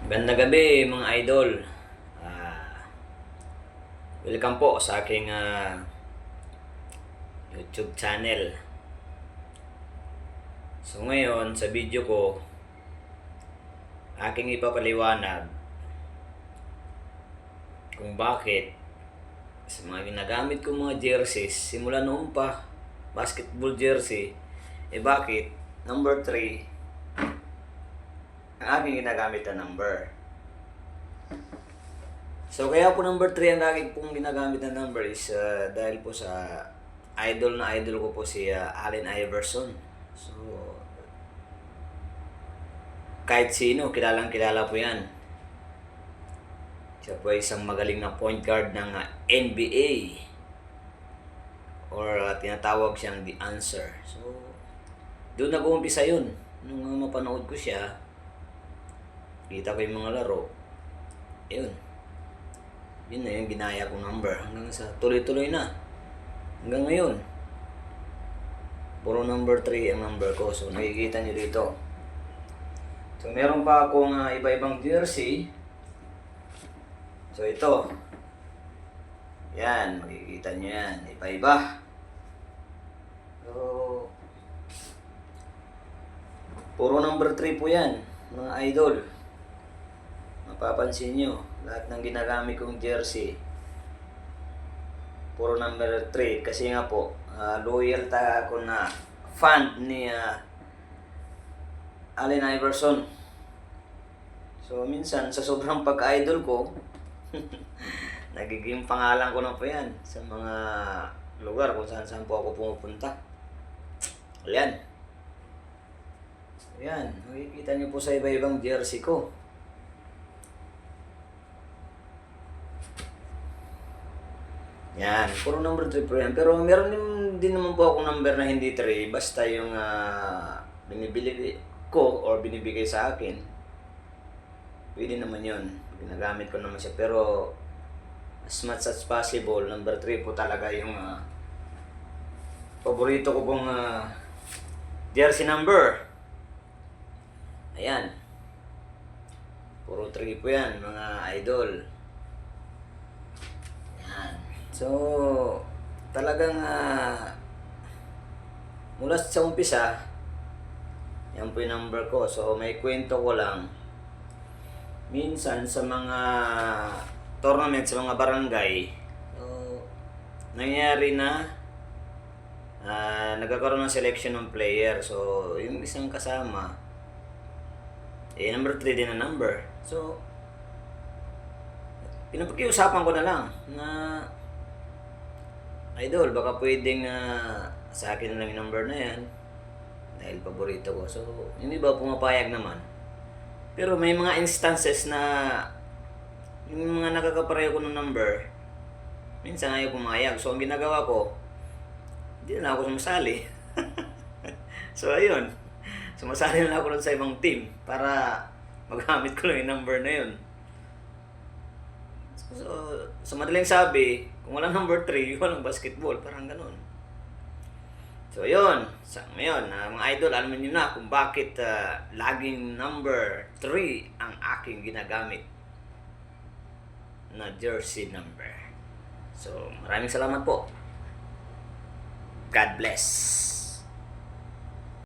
Gandang gabi mga idol. Ah, Welcome po sa aking YouTube channel. So ngayon sa video ko, aking ipapaliwanag kung bakit sa mga ginagamit kong mga jerseys simula noon pa, basketball jersey, bakit number 3 ang aking ginagamit na number. So kaya po number 3 ang lagi pong ginagamit na number is dahil po sa idol ko po si Allen Iverson. So kahit sino, kilalang kilala po yan. Siya po ay isang magaling na point guard ng NBA or tinatawag siyang The Answer. So doon nag-uumpisa yun. Nung mapanood ko siya, kita ko yung mga laro, yun na yung ginaya kong number hanggang sa tuloy-tuloy na hanggang ngayon. Puro number 3 ang number ko. So nakikita nyo dito. So meron pa akong iba-ibang jersey. So ito, yan, makikita nyo yan, iba-iba. So puro number 3 po yan mga idol. Mapapansin nyo, lahat ng ginagamit kong jersey, puro number 3. Kasi nga po, loyal ako na fan ni Allen Iverson. So minsan, sa sobrang pagka-idol ko, nagiging pangalan ko na po yan sa mga lugar kung saan po ako pumupunta. Ayan. Ayan, makikita nyo po sa iba-ibang jersey ko. Yan, puro number 3 po yan. Pero meron din naman po akong number na hindi 3. Basta yung binibili ko or binibigay sa akin. Pwede naman yun. Ginagamit ko naman siya. Pero as much as possible, number 3 po talaga yung paborito ko pong jersey number. Ayan. Puro 3 po yan, mga idol. So, talagang mula sa umpisa, yan po yung number ko. So, may kwento ko lang. Minsan sa mga tournament, sa mga barangay, so, nangyari na nagkakaroon ng selection ng player. So, yung isang kasama, number 3 din na number. So, pinapag-iusapan ko na lang na idol, baka pwedeng sa akin na lang yung number na yan dahil paborito ko. So, yung iba pumapayag naman. Pero may mga instances na yung mga nakakapareho ko ng number, minsan ayaw pumayag. So, ang ginagawa ko, hindi na ako sumasali. So, ayun. Sumasali na ako sa ibang team para magamit ko lang yung number na yun. So, sa madaling sabi, kung walang number 3, walang basketball. Parang ganun. So, yun. Sa ngayon, mga idol, alam niyo na kung bakit laging number 3 ang aking ginagamit na jersey number. So, maraming salamat po. God bless.